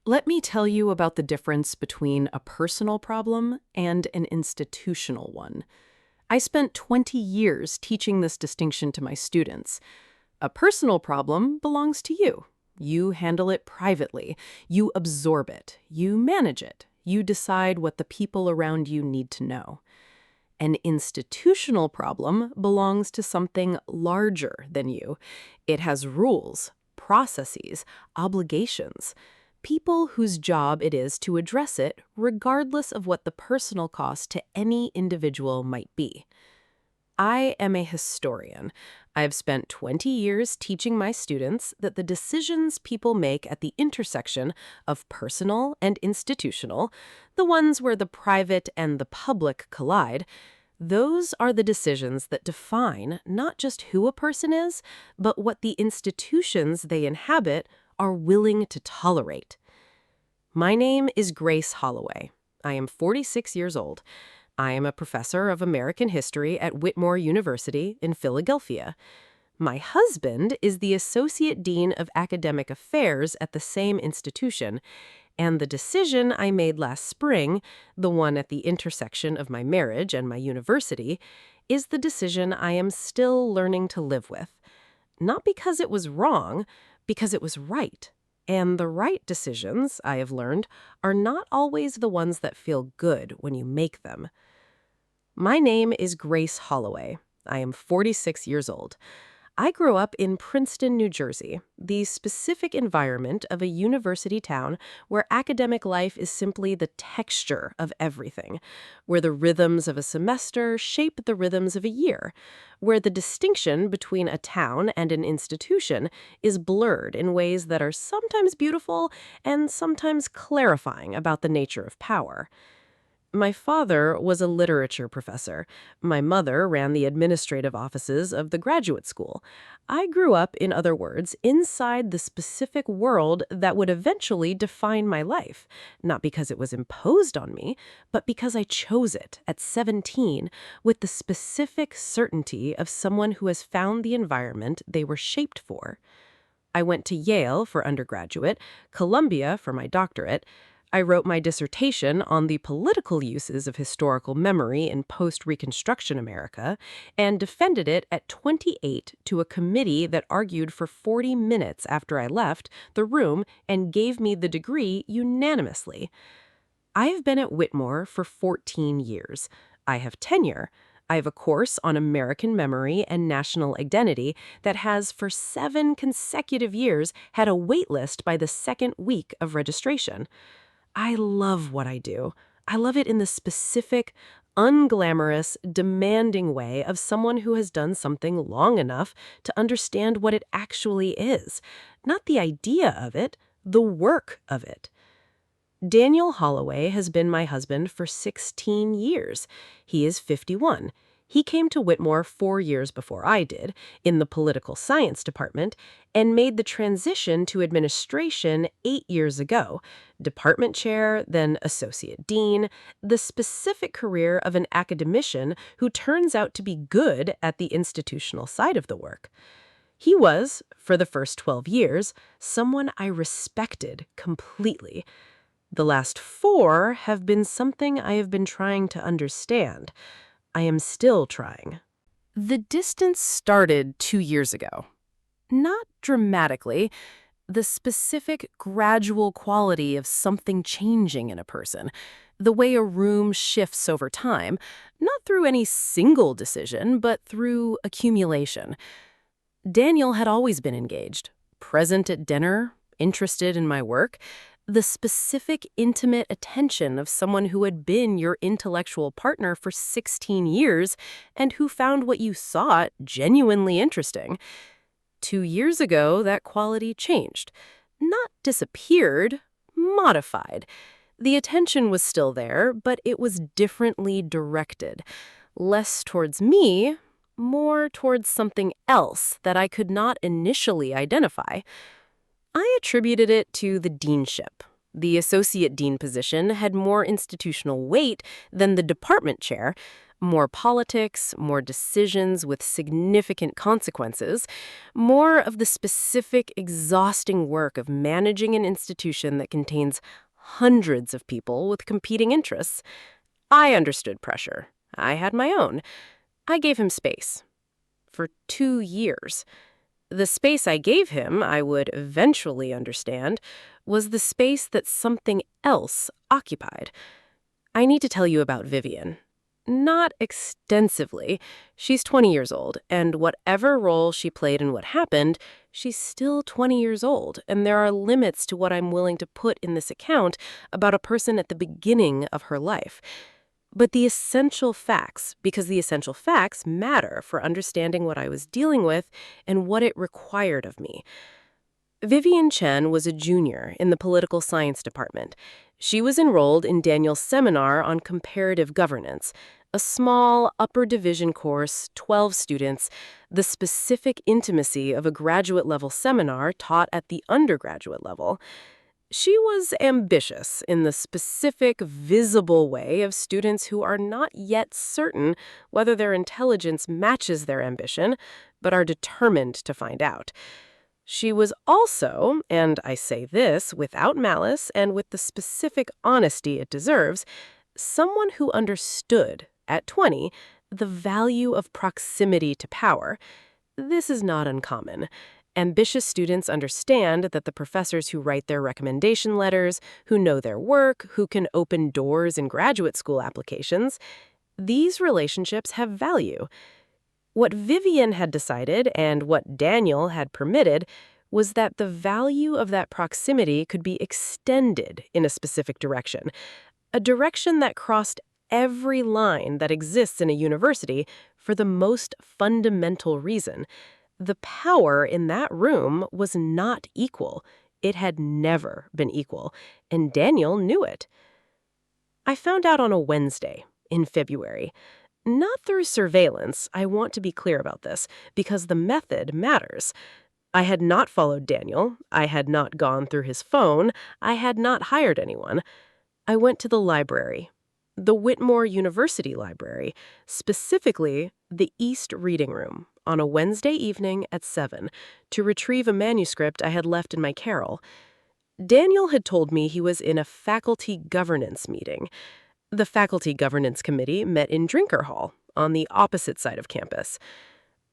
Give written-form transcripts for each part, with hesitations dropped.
Let me tell you about the difference between a personal problem and an institutional one. I spent 20 years teaching this distinction to my students. A personal problem belongs to you. You handle it privately. You absorb it. You manage it. You decide what the people around you need to know. An institutional problem belongs to something larger than you. It has rules, processes, obligations. People whose job it is to address it, regardless of what the personal cost to any individual might be. I am a historian. I have spent 20 years teaching my students that the decisions people make at the intersection of personal and institutional, the ones where the private and the public collide, those are the decisions that define not just who a person is, but what the institutions they inhabit are willing to tolerate. My name is Grace Holloway. I am 46 years old. I am a professor of American history at Whitmore University in Philadelphia. My husband is the Associate Dean of Academic Affairs at the same institution, and the decision I made last spring, the one at the intersection of my marriage and my university, is the decision I am still learning to live with. Not because it was wrong, because it was right. And the right decisions, I have learned, are not always the ones that feel good when you make them. My name is Grace Holloway. I am 46 years old. I grew up in Princeton, New Jersey, the specific environment of a university town where academic life is simply the texture of everything, where the rhythms of a semester shape the rhythms of a year, where the distinction between a town and an institution is blurred in ways that are sometimes beautiful and sometimes clarifying about the nature of power. My father was a literature professor. My mother ran the administrative offices of the graduate school. I grew up, in other words, inside the specific world that would eventually define my life, not because it was imposed on me, but because I chose it at 17 with the specific certainty of someone who has found the environment they were shaped for. I went to Yale for undergraduate, Columbia for my doctorate. I wrote my dissertation on the political uses of historical memory in post-Reconstruction America and defended it at 28 to a committee that argued for 40 minutes after I left the room and gave me the degree unanimously. I have been at Whitmore for 14 years. I have tenure. I have a course on American memory and national identity that has for 7 consecutive years had a wait list by the second week of registration. I love what I do. I love it in the specific, unglamorous, demanding way of someone who has done something long enough to understand what it actually is. Not the idea of it, the work of it. Daniel Holloway has been my husband for 16 years. He is 51. He came to Whitmore 4 years before I did, in the political science department, and made the transition to administration 8 years ago. Department chair, then associate dean, the specific career of an academician who turns out to be good at the institutional side of the work. He was, for the first 12 years, someone I respected completely. The last 4 have been something I have been trying to understand. I am still trying. The distance started 2 years ago. Not dramatically. The specific, gradual quality of something changing in a person. The way a room shifts over time, not through any single decision, but through accumulation. Daniel had always been engaged, present at dinner, interested in my work. The specific, intimate attention of someone who had been your intellectual partner for 16 years and who found what you thought genuinely interesting. 2 years ago, that quality changed. Not disappeared, modified. The attention was still there, but it was differently directed. Less towards me, more towards something else that I could not initially identify. I attributed it to the deanship. The associate dean position had more institutional weight than the department chair, more politics, more decisions with significant consequences, more of the specific, exhausting work of managing an institution that contains hundreds of people with competing interests. I understood pressure. I had my own. I gave him space. For 2 years. The space I gave him, I would eventually understand, was the space that something else occupied. I need to tell you about Vivian. Not extensively. She's 20 years old, and whatever role she played in what happened, she's still 20 years old, and there are limits to what I'm willing to put in this account about a person at the beginning of her life. But the essential facts, because the essential facts matter for understanding what I was dealing with and what it required of me. Vivian Chen was a junior in the political science department. She was enrolled in Daniel's seminar on comparative governance, a small upper division course, 12 students, the specific intimacy of a graduate-level seminar taught at the undergraduate level. She was ambitious in the specific, visible way of students who are not yet certain whether their intelligence matches their ambition, but are determined to find out. She was also, and I say this without malice and with the specific honesty it deserves, someone who understood, at 20, the value of proximity to power. This is not uncommon. Ambitious students understand that the professors who write their recommendation letters, who know their work, who can open doors in graduate school applications, these relationships have value. What Vivian had decided and what Daniel had permitted was that the value of that proximity could be extended in a specific direction, a direction that crossed every line that exists in a university for the most fundamental reason. The power in that room was not equal. It had never been equal, and Daniel knew it. I found out on a Wednesday in February. Not through surveillance, I want to be clear about this, because the method matters. I had not followed Daniel. I had not gone through his phone. I had not hired anyone. I went to the library, the Whitmore University Library, specifically the East Reading Room, on a Wednesday evening at 7, to retrieve a manuscript I had left in my carrel. Daniel had told me he was in a faculty governance meeting. The faculty governance committee met in Drinker Hall, on the opposite side of campus.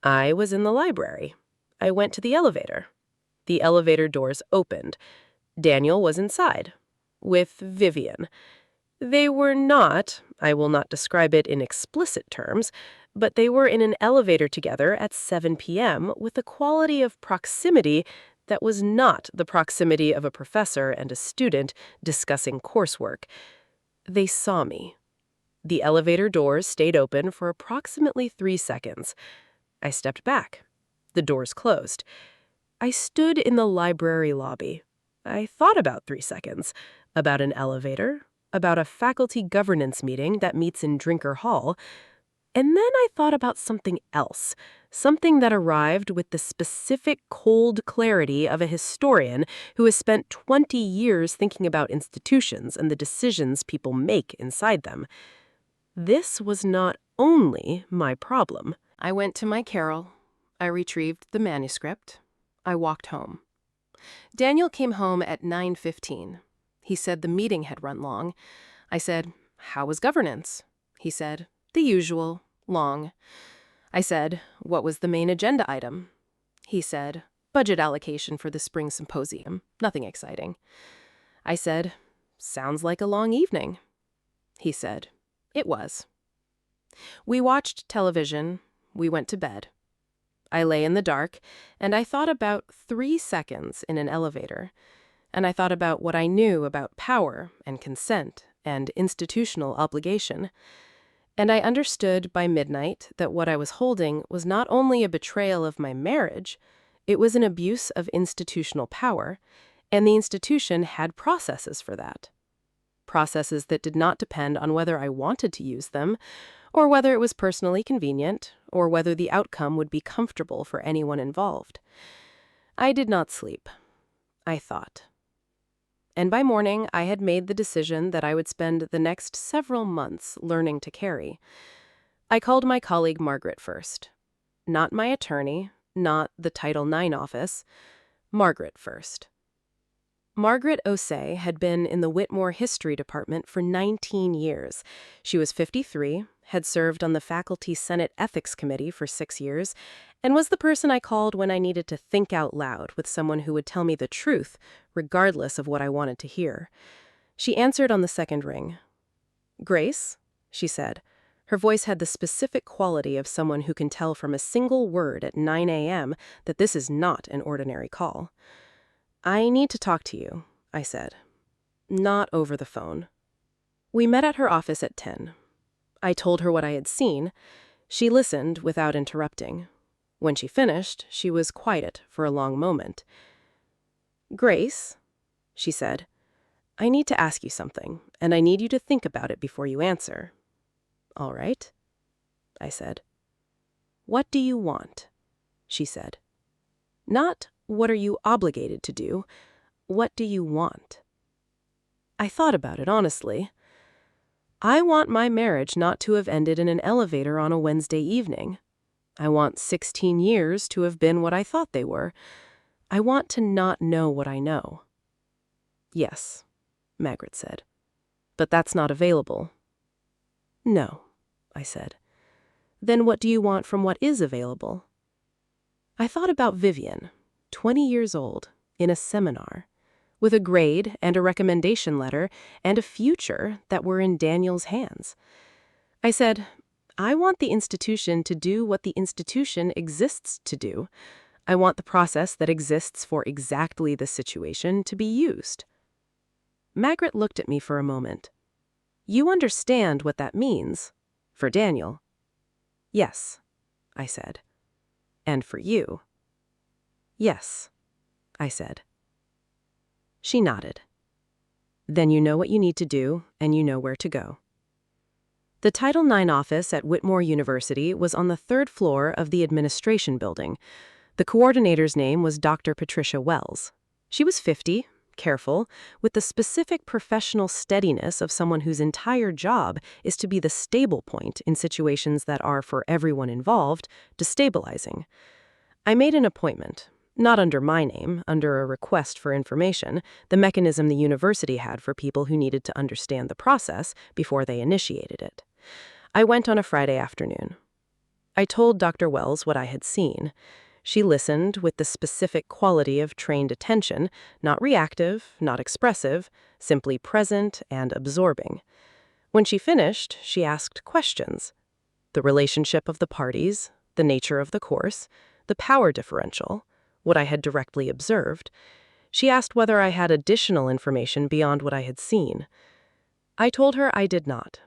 I was in the library. I went to the elevator. The elevator doors opened. Daniel was inside, with Vivian. They were not, I will not describe it in explicit terms, but they were in an elevator together at 7 p.m. with a quality of proximity that was not the proximity of a professor and a student discussing coursework. They saw me. The elevator doors stayed open for approximately 3 seconds. I stepped back. The doors closed. I stood in the library lobby. I thought about 3 seconds, about an elevator, about a faculty governance meeting that meets in Drinker Hall, and then I thought about something else, something that arrived with the specific cold clarity of a historian who has spent 20 years thinking about institutions and the decisions people make inside them. This was not only my problem. I went to my carrel. I retrieved the manuscript. I walked home. Daniel came home at 9:15. He said the meeting had run long. I said, "How was governance?" He said, "The usual, long." I said, "What was the main agenda item?" He said, "Budget allocation for the spring symposium. Nothing exciting." I said, "Sounds like a long evening." He said, "It was." We watched television. We went to bed. I lay in the dark, and I thought about 3 seconds in an elevator. And I thought about what I knew about power and consent and institutional obligation. And I understood by midnight that what I was holding was not only a betrayal of my marriage, it was an abuse of institutional power, and the institution had processes for that. Processes that did not depend on whether I wanted to use them, or whether it was personally convenient, or whether the outcome would be comfortable for anyone involved. I did not sleep. I thought. and by morning I had made the decision that I would spend the next several months learning to carry. I called my colleague Margaret first. Not my attorney, not the Title IX office. Margaret first. Margaret Osei had been in the Whitmore History Department for 19 years. She was 53, had served on the Faculty Senate Ethics Committee for 6 years, and was the person I called when I needed to think out loud with someone who would tell me the truth, regardless of what I wanted to hear. She answered on the second ring. "Grace," she said. Her voice had the specific quality of someone who can tell from a single word at 9 a.m. that this is not an ordinary call. "I need to talk to you," I said. "Not over the phone." We met at her office at 10. I told her what I had seen. She listened without interrupting. When she finished, she was quiet for a long moment. "Grace," she said, "I need to ask you something, and I need you to think about it before you answer." "All right," I said. "What do you want?" she said. Not, "What are you obligated to do?" What do you want? I thought about it honestly. I want my marriage not to have ended in an elevator on a Wednesday evening. I want 16 years to have been what I thought they were. I want to not know what I know. "Yes," Margaret said. "But that's not available." "No," I said. "Then what do you want from what is available?" I thought about Vivian, 20 years old, in a seminar, with a grade and a recommendation letter and a future that were in Daniel's hands. I said, "I want the institution to do what the institution exists to do. I want the process that exists for exactly this situation to be used." Margaret looked at me for a moment. "You understand what that means? For Daniel?" "Yes," I said. "And for you?" "Yes," I said. She nodded. "Then you know what you need to do, and you know where to go." The Title IX office at Whitmore University was on the 3rd floor of the administration building. The coordinator's name was Dr. Patricia Wells. She was 50, careful, with the specific professional steadiness of someone whose entire job is to be the stable point in situations that are, for everyone involved, destabilizing. I made an appointment. Not under my name, under a request for information, the mechanism the university had for people who needed to understand the process before they initiated it. I went on a Friday afternoon. I told Dr. Wells what I had seen. She listened with the specific quality of trained attention, not reactive, not expressive, simply present and absorbing. When she finished, she asked questions. The relationship of the parties, the nature of the course, the power differential, what I had directly observed. She asked whether I had additional information beyond what I had seen. I told her I did not.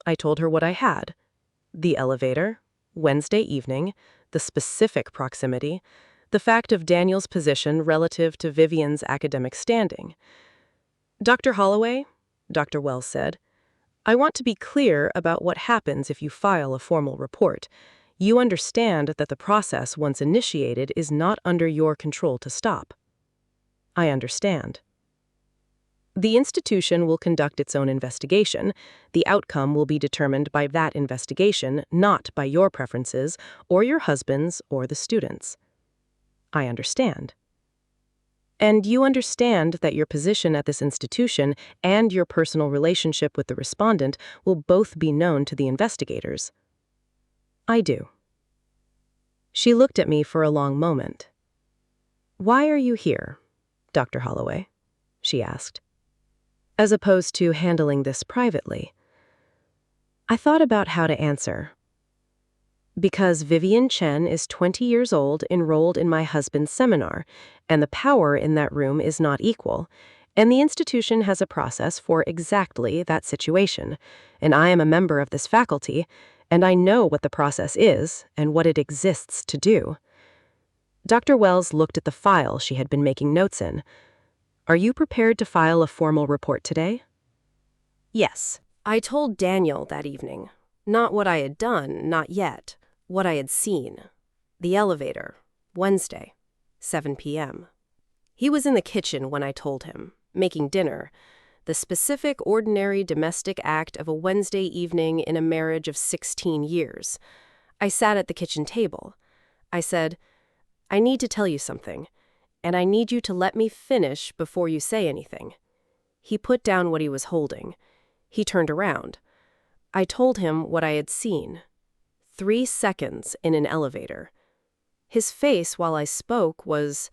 I told her what I had: the elevator, Wednesday evening, the specific proximity, the fact of Daniel's position relative to Vivian's academic standing. "Dr. Holloway," Dr. Wells said, "I want to be clear about what happens if you file a formal report. You understand that the process, once initiated, is not under your control to stop." "I understand." "The institution will conduct its own investigation. The outcome will be determined by that investigation, not by your preferences, or your husband's, or the student's." "I understand." "And you understand that your position at this institution and your personal relationship with the respondent will both be known to the investigators." "I do." She looked at me for a long moment. "Why are you here, Dr. Holloway?" she asked. "As opposed to handling this privately." I thought about how to answer. "Because Vivian Chen is 20 years old, enrolled in my husband's seminar, and the power in that room is not equal, and the institution has a process for exactly that situation, and I am a member of this faculty, and I know what the process is and what it exists to do." Dr. Wells looked at the file she had been making notes in. "Are you prepared to file a formal report today?" "Yes." I told Daniel that evening. Not what I had done, not yet. What I had seen. The elevator. Wednesday. 7 p.m. He was in the kitchen when I told him. making dinner. The specific, ordinary domestic act of a Wednesday evening in a marriage of 16 years. I sat at the kitchen table. I said, "I need to tell you something, and I need you to let me finish before you say anything." He put down what he was holding. He turned around. I told him what I had seen. 3 seconds in an elevator. His face while I spoke was,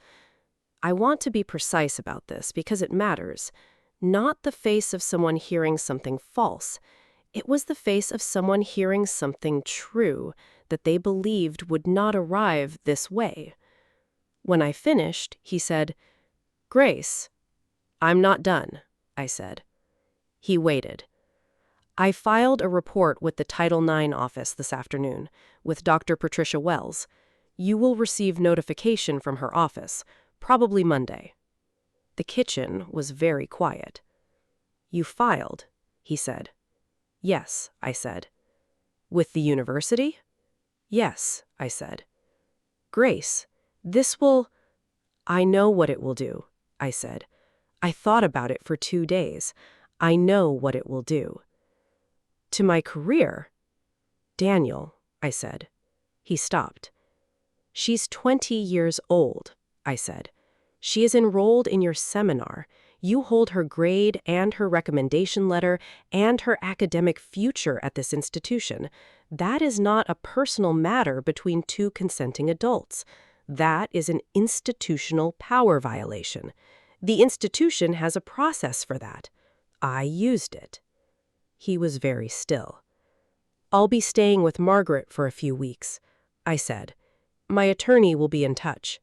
I want to be precise about this because it matters, not the face of someone hearing something false. It was the face of someone hearing something true that they believed would not arrive this way. When I finished, he said, "Grace, I'm not done," I said. He waited. "I filed a report with the Title IX office this afternoon, with Dr. Patricia Wells. You will receive notification from her office, probably Monday." The kitchen was very quiet. "You filed," he said. "Yes," I said. "With the university?" "Yes," I said. "Grace, this will—" "I know what it will do," I said. "I thought about it for 2 days. I know what it will do." "To my career?" "Daniel," I said. He stopped. "She's 20 years old," I said. "She is enrolled in your seminar. You hold her grade and her recommendation letter and her academic future at this institution. That is not a personal matter between 2 consenting adults. That is an institutional power violation. The institution has a process for that. I used it." He was very still. "I'll be staying with Margaret for a few weeks," I said. "My attorney will be in touch."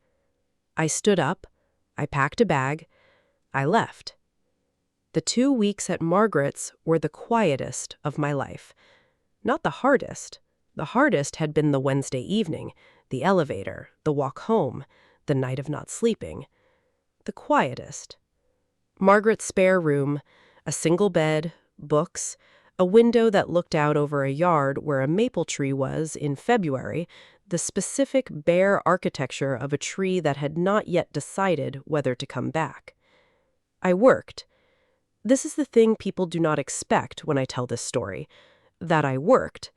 I stood up. I packed a bag. I left. The 2 weeks at Margaret's were the quietest of my life. Not the hardest. The hardest had been the Wednesday evening, the elevator, the walk home, the night of not sleeping. The quietest. Margaret's spare room, a single bed, books, a window that looked out over a yard where a maple tree was, in February, the specific bare architecture of a tree that had not yet decided whether to come back. I worked. This is the thing people do not expect when I tell this story. That I worked.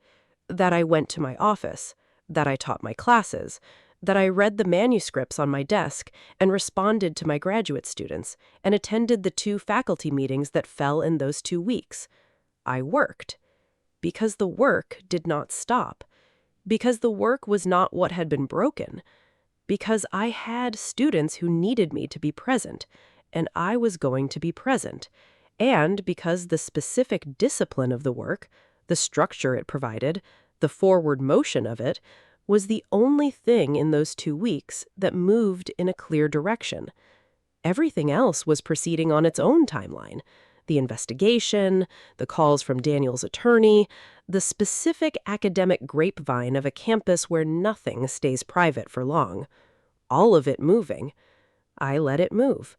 That I went to my office. That I taught my classes. That I read the manuscripts on my desk and responded to my graduate students and attended the 2 faculty meetings that fell in those 2 weeks. I worked. Because the work did not stop. Because the work was not what had been broken. Because I had students who needed me to be present, and I was going to be present. And because the specific discipline of the work, the structure it provided, the forward motion of it, was the only thing in those 2 weeks that moved in a clear direction. Everything else was proceeding on its own timeline. The investigation, the calls from Daniel's attorney, the specific academic grapevine of a campus where nothing stays private for long. All of it moving. I let it move.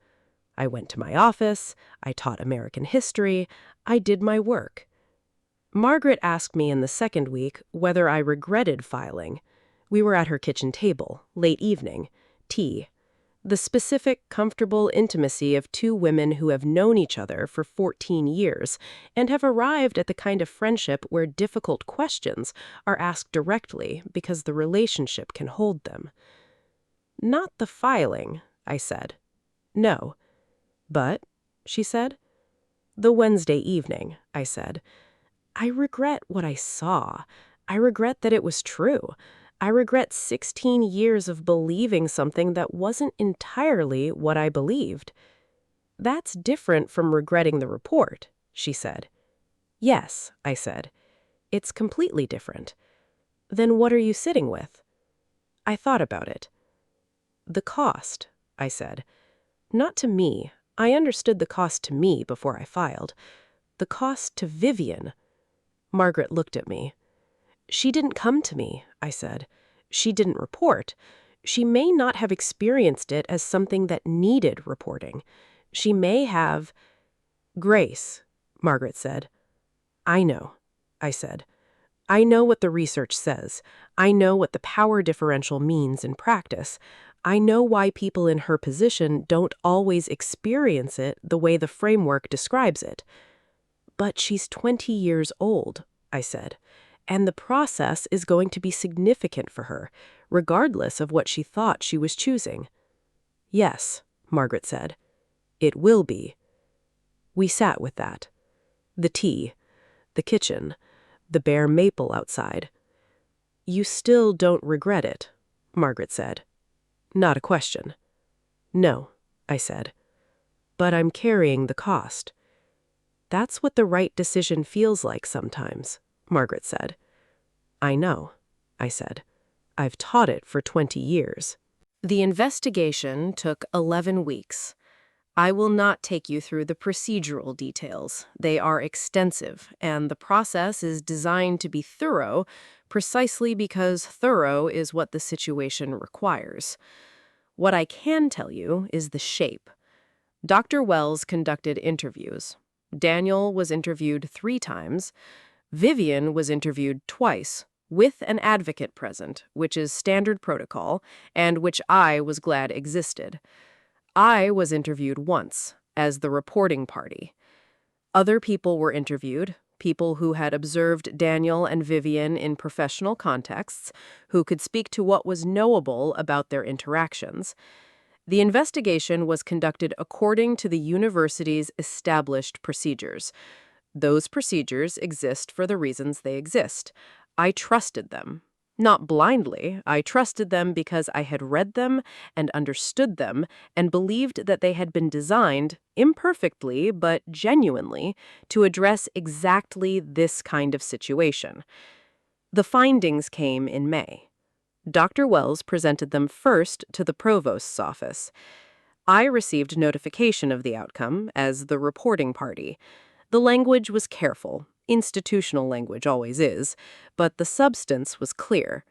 I went to my office. I taught American history. I did my work. Margaret asked me in the second week whether I regretted filing. We were at her kitchen table, late evening, tea. The specific, comfortable intimacy of 2 women who have known each other for 14 years and have arrived at the kind of friendship where difficult questions are asked directly because the relationship can hold them. "Not the filing," I said. "No." "But," she said. "The Wednesday evening," I said. "I regret what I saw. I regret that it was true. I regret 16 years of believing something that wasn't entirely what I believed." "That's different from regretting the report," she said. "Yes," I said. "It's completely different." "Then what are you sitting with?" I thought about it. "The cost," I said. "Not to me. I understood the cost to me before I filed. The cost to Vivian." Margaret looked at me. "She didn't come to me," I said. "She didn't report. She may not have experienced it as something that needed reporting. She may have—" "Grace," Margaret said. "I know," I said. "I know what the research says. I know what the power differential means in practice. I know why people in her position don't always experience it the way the framework describes it. But she's 20 years old, I said, and the process is going to be significant for her, regardless of what she thought she was choosing. Yes, Margaret said, it will be. We sat with that. The tea, the kitchen, the bare maple outside. You still don't regret it, Margaret said. Not a question. No, I said. But I'm carrying the cost. That's what the right decision feels like sometimes, Margaret said. I know, I said. I've taught it for 20 years. The investigation took 11 weeks. I will not take you through the procedural details. They are extensive, and the process is designed to be thorough precisely because thorough is what the situation requires. What I can tell you is the shape. Dr. Wells conducted interviews. Daniel was interviewed 3 times. Vivian was interviewed twice, with an advocate present, which is standard protocol, and which I was glad existed. I was interviewed once, as the reporting party. Other people were interviewed, people who had observed Daniel and Vivian in professional contexts, who could speak to what was knowable about their interactions. The investigation was conducted according to the university's established procedures. Those procedures exist for the reasons they exist. I trusted them. Not blindly, I trusted them because I had read them and understood them and believed that they had been designed, imperfectly but genuinely, to address exactly this kind of situation. The findings came in May. Dr. Wells presented them first to the provost's office. I received notification of the outcome as the reporting party. The language was careful. Institutional language always is, but the substance was clear.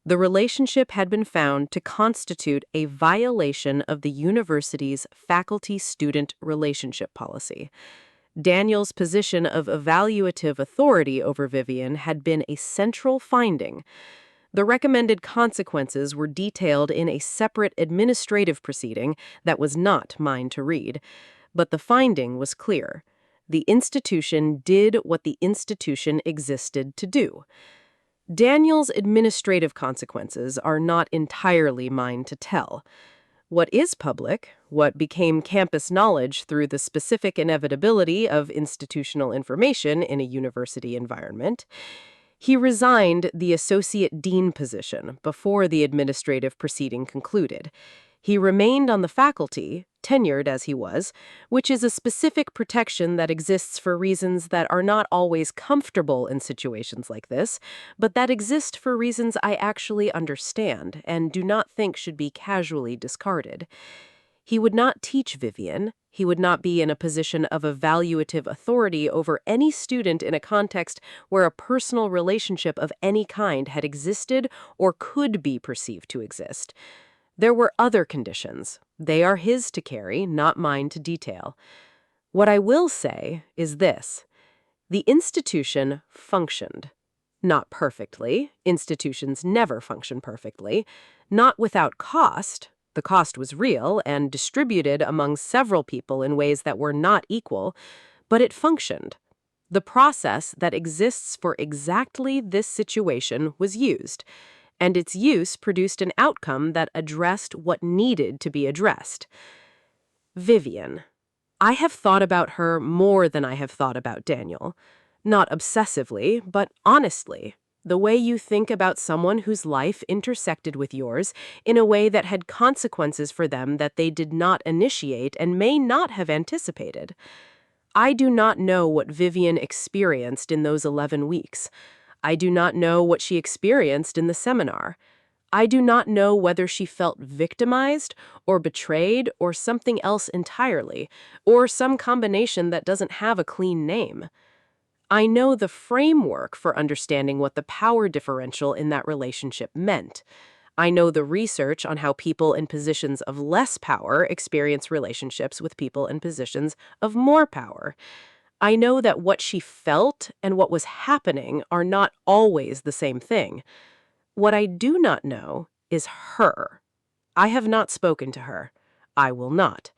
The relationship had been found to constitute a violation of the university's faculty-student relationship policy. Daniel's position of evaluative authority over Vivian had been a central finding. The recommended consequences were detailed in a separate administrative proceeding that was not mine to read, but the finding was clear. The institution did what the institution existed to do. Daniel's administrative consequences are not entirely mine to tell. What is public, what became campus knowledge through the specific inevitability of institutional information in a university environment, he resigned the associate dean position before the administrative proceeding concluded. He remained on the faculty, tenured as he was, which is a specific protection that exists for reasons that are not always comfortable in situations like this, but that exist for reasons I actually understand and do not think should be casually discarded. He would not teach Vivian. He would not be in a position of evaluative authority over any student in a context where a personal relationship of any kind had existed or could be perceived to exist. There were other conditions. They are his to carry, not mine to detail. What I will say is this. The institution functioned. Not perfectly. Institutions never function perfectly. Not without cost. The cost was real and distributed among several people in ways that were not equal, but it functioned. The process that exists for exactly this situation was used, and its use produced an outcome that addressed what needed to be addressed. Vivian. I have thought about her more than I have thought about Daniel. Not obsessively, but honestly. The way you think about someone whose life intersected with yours in a way that had consequences for them that they did not initiate and may not have anticipated. I do not know what Vivian experienced in those 11 weeks. I do not know what she experienced in the seminar. I do not know whether she felt victimized or betrayed or something else entirely, or some combination that doesn't have a clean name. I know the framework for understanding what the power differential in that relationship meant. I know the research on how people in positions of less power experience relationships with people in positions of more power. I know that what she felt and what was happening are not always the same thing. What I do not know is her. I have not spoken to her. I will not.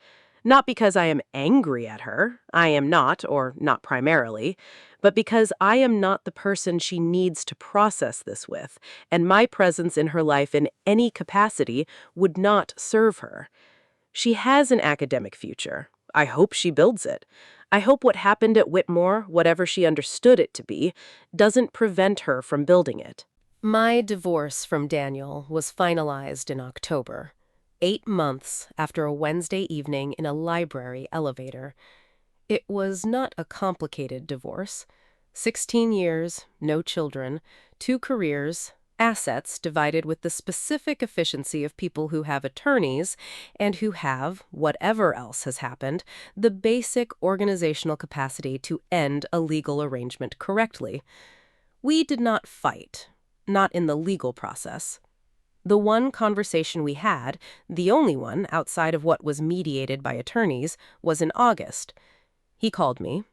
Not because I am angry at her, I am not, or not primarily, but because I am not the person she needs to process this with, and my presence in her life in any capacity would not serve her. She has an academic future. I hope she builds it. I hope what happened at Whitmore, whatever she understood it to be, doesn't prevent her from building it. My divorce from Daniel was finalized in October, 8 months after a Wednesday evening in a library elevator. It was not a complicated divorce. 16 years, no children, 2 careers, assets divided with the specific efficiency of people who have attorneys and who have, whatever else has happened, the basic organizational capacity to end a legal arrangement correctly. We did not fight, not in the legal process. The one conversation we had, the only one outside of what was mediated by attorneys, was in August. He called me.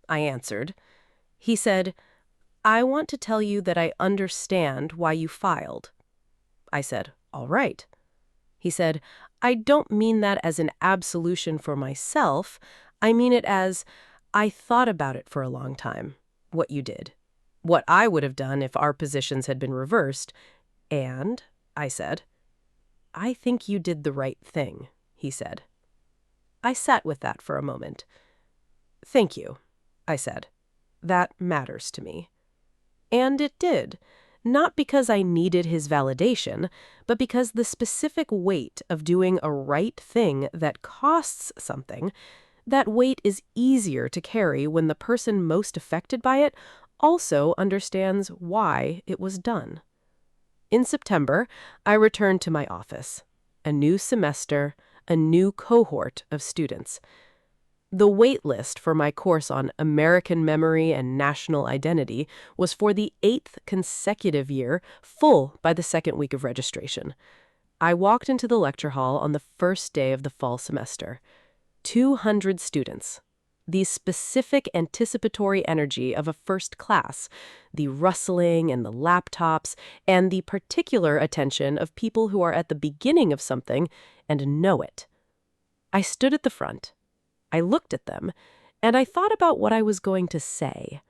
I answered. He said, "I want to tell you that I understand why you filed." I said, "All right." He said, "I don't mean that as an absolution for myself. I mean it as, I thought about it for a long time, what you did, what I would have done if our positions had been reversed. And," I said, "I think you did the right thing," he said. I sat with that for a moment. "Thank you," I said. "That matters to me." And it did, not because I needed his validation, but because the specific weight of doing a right thing that costs something, that weight is easier to carry when the person most affected by it also understands why it was done. In September, I returned to my office. A new semester, a new cohort of students. The wait list for my course on American memory and national identity was for the 8th consecutive year, full by the second week of registration. I walked into the lecture hall on the first day of the fall semester. 200 students. The specific anticipatory energy of a first class, the rustling and the laptops, and the particular attention of people who are at the beginning of something and know it. I stood at the front. I looked at them, and I thought about what I was going to say.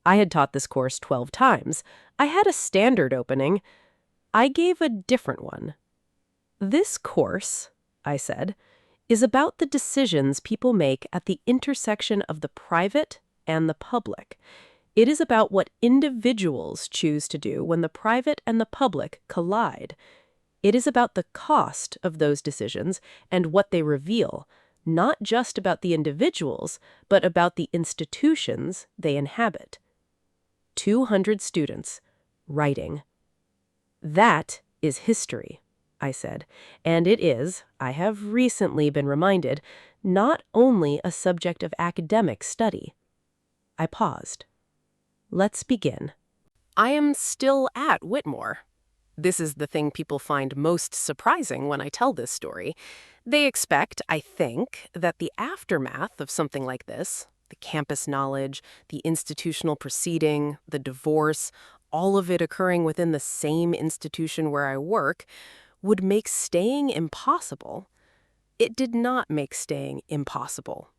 I had taught this course 12 times. I had a standard opening. I gave a different one. "This course," I said, "is about the decisions people make at the intersection of the private and the public. It is about what individuals choose to do when the private and the public collide. It is about the cost of those decisions and what they reveal, not just about the individuals, but about the institutions they inhabit." 200 students, writing. That is history, I said, and it is, I have recently been reminded, not only a subject of academic study. I paused. Let's begin. I am still at Whitmore. This is the thing people find most surprising when I tell this story. They expect, I think, that the aftermath of something like this, the campus knowledge, the institutional proceeding, the divorce, all of it occurring within the same institution where I work, would make staying impossible. It did not make staying impossible.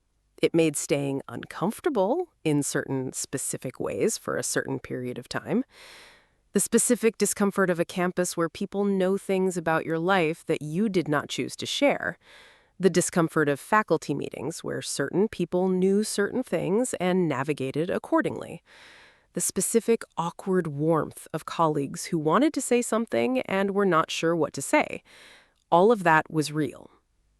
It made staying uncomfortable in certain specific ways for a certain period of time. The specific discomfort of a campus where people know things about your life that you did not choose to share. The discomfort of faculty meetings where certain people knew certain things and navigated accordingly. The specific awkward warmth of colleagues who wanted to say something and were not sure what to say. All of that was real.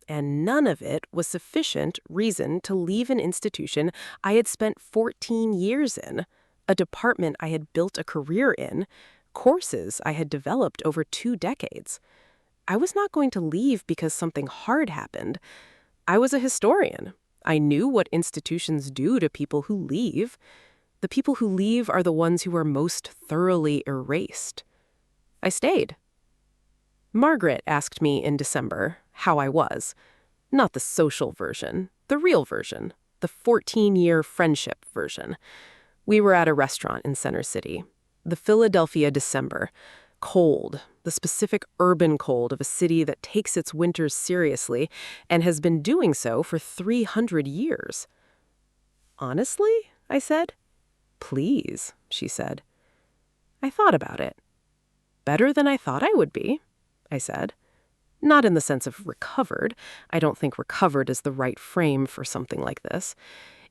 And none of it was sufficient reason to leave an institution I had spent 14 years in, a department I had built a career in, courses I had developed over 2 decades. I was not going to leave because something hard happened. I was a historian. I knew what institutions do to people who leave. The people who leave are the ones who are most thoroughly erased. I stayed. Margaret asked me in December how I was. Not the social version, the real version, the 14-year friendship version. We were at a restaurant in Center City. The Philadelphia December. cold, the specific urban cold of a city that takes its winters seriously and has been doing so for 300 years. Honestly, I said. Please, she said. I thought about it. Better than I thought I would be, I said. Not in the sense of recovered. I don't think recovered is the right frame for something like this.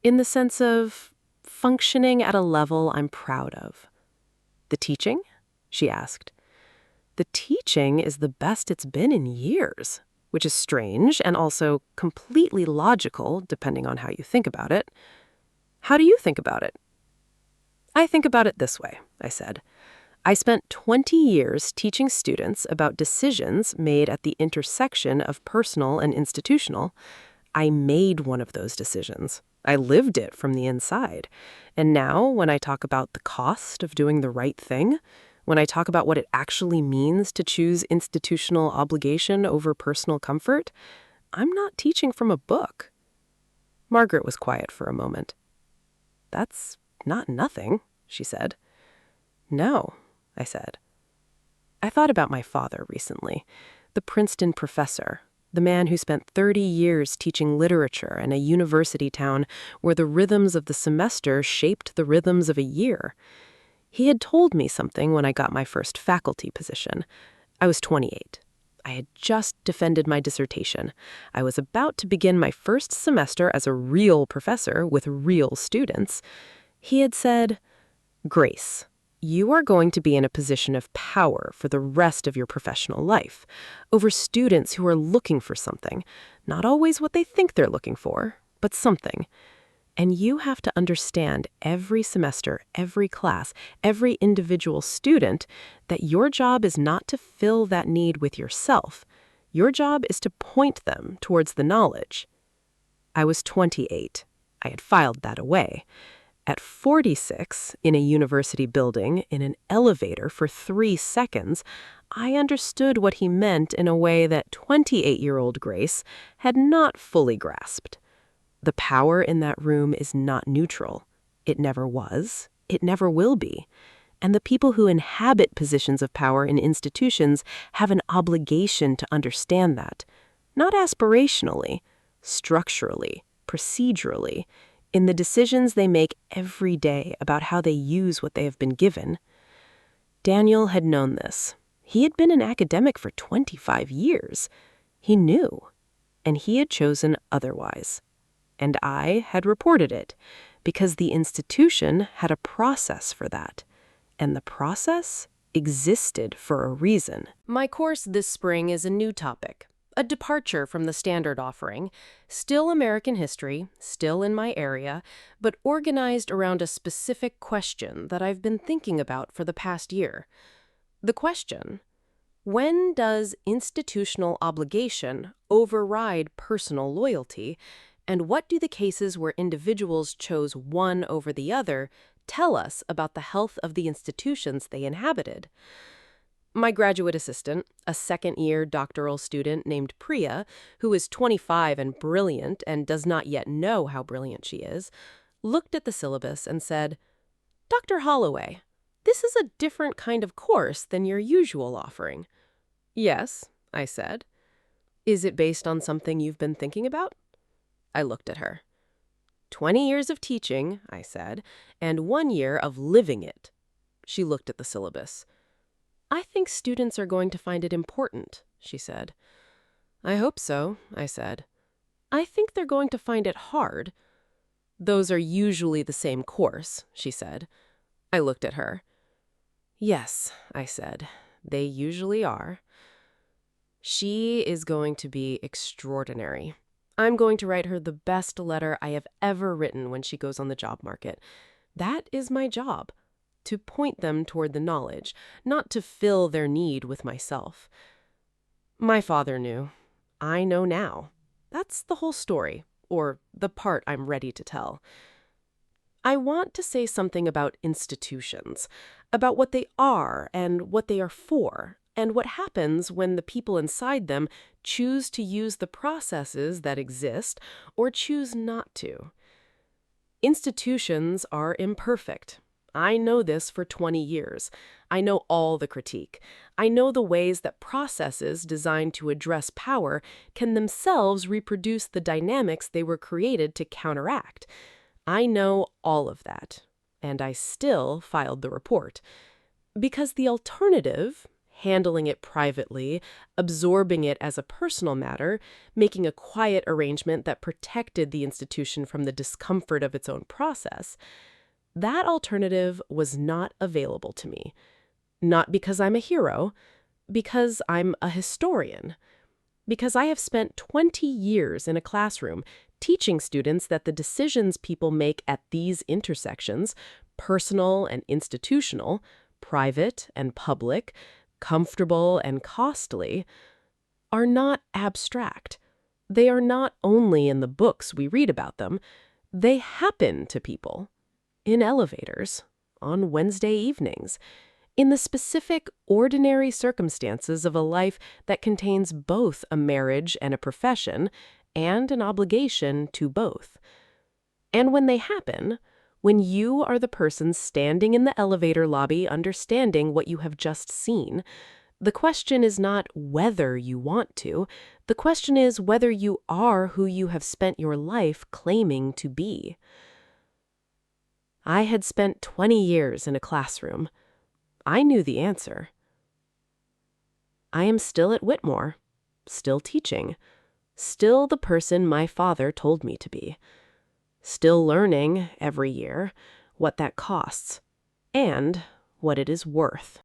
In the sense of functioning at a level I'm proud of. The teaching? She asked. The teaching is the best it's been in years, which is strange and also completely logical, depending on how you think about it. How do you think about it? I think about it this way, I said. I spent 20 years teaching students about decisions made at the intersection of personal and institutional. I made one of those decisions. I lived it from the inside. And now, when I talk about the cost of doing the right thing, when I talk about what it actually means to choose institutional obligation over personal comfort, I'm not teaching from a book. Margaret was quiet for a moment. That's not nothing, she said. No, I said. I thought about my father recently, the Princeton professor, the man who spent 30 years teaching literature in a university town where the rhythms of the semester shaped the rhythms of a year. He had told me something when I got my first faculty position. I was 28. I had just defended my dissertation. I was about to begin my first semester as a real professor with real students. He had said, Grace, you are going to be in a position of power for the rest of your professional life, over students who are looking for something, not always what they think they're looking for, but something. And you have to understand every semester, every class, every individual student, that your job is not to fill that need with yourself. Your job is to point them towards the knowledge. I was 28. I had filed that away. At 46, in a university building, in an elevator for 3 seconds, I understood what he meant in a way that 28-year-old Grace had not fully grasped. The power in that room is not neutral. It never was. It never will be. And the people who inhabit positions of power in institutions have an obligation to understand that. Not aspirationally, structurally, procedurally, in the decisions they make every day about how they use what they have been given. Daniel had known this. He had been an academic for 25 years. He knew. And he had chosen otherwise. And I had reported it, because the institution had a process for that. And the process existed for a reason. My course this spring is a new topic, a departure from the standard offering, still American history, still in my area, but organized around a specific question that I've been thinking about for the past year. The question: when does institutional obligation override personal loyalty? And what do the cases where individuals chose one over the other tell us about the health of the institutions they inhabited? My graduate assistant, a second-year doctoral student named Priya, who is 25 and brilliant and does not yet know how brilliant she is, looked at the syllabus and said, Dr. Holloway, this is a different kind of course than your usual offering. Yes, I said. Is it based on something you've been thinking about? I looked at her. 20 years of teaching, I said, and 1 year of living it. She looked at the syllabus. I think students are going to find it important, she said. I hope so, I said. I think they're going to find it hard. Those are usually the same course, she said. I looked at her. Yes, I said, they usually are. She is going to be extraordinary. I'm going to write her the best letter I have ever written when she goes on the job market. That is my job, to point them toward the knowledge, not to fill their need with myself. My father knew. I know now. That's the whole story, or the part I'm ready to tell. I want to say something about institutions, about what they are and what they are for, and what happens when the people inside them choose to use the processes that exist or choose not to. Institutions are imperfect. I know this for 20 years. I know all the critique. I know the ways that processes designed to address power can themselves reproduce the dynamics they were created to counteract. I know all of that. And I still filed the report. Because the alternative, handling it privately, absorbing it as a personal matter, making a quiet arrangement that protected the institution from the discomfort of its own process, that alternative was not available to me. Not because I'm a hero, because I'm a historian. Because I have spent 20 years in a classroom teaching students that the decisions people make at these intersections, personal and institutional, private and public, comfortable and costly, are not abstract. They are not only in the books we read about them, they happen to people. In elevators, on Wednesday evenings, in the specific, ordinary circumstances of a life that contains both a marriage and a profession, and an obligation to both. And when they happen, when you are the person standing in the elevator lobby understanding what you have just seen, the question is not whether you want to, the question is whether you are who you have spent your life claiming to be. I had spent 20 years in a classroom. I knew the answer. I am still at Whitmore, still teaching, still the person my father told me to be, still learning every year what that costs and what it is worth.